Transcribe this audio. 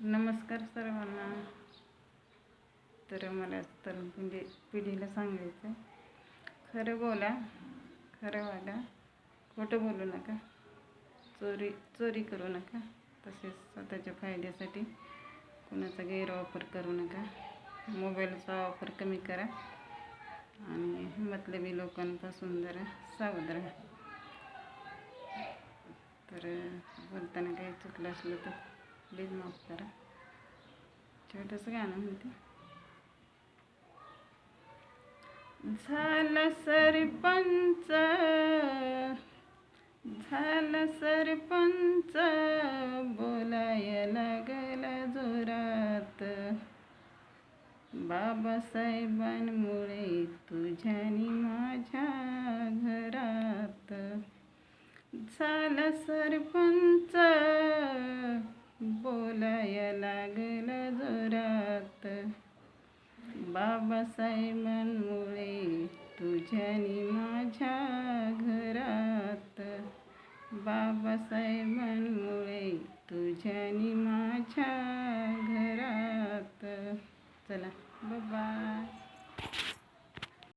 नमस्कार सर्वांना. तर मला तरुण पिढीला सांगायचं, खरं बोला, खरं वागा, खोटं बोलू नका, चोरी करू नका, तसेच स्वतःच्या फायद्यासाठी कुणाचा गैरवापर करू नका. मोबाईलचा वापर कमी करा आणि मतलबी लोकांपासून जरा सावध राहा. तर बोलताना काही चुकलं असलं तर प्लीज माफ करा. छोटंसं गाणं म्हणते. झाला सरपंच बोलाय लागला जोरात, बाबासाहेबांमुळे तुझ्यानी माझ्या घरात. झाला सरपंच बोलाय लागला जोरात, बाबासाहेबांमुळे तुझ्यानी माझ्या घरात.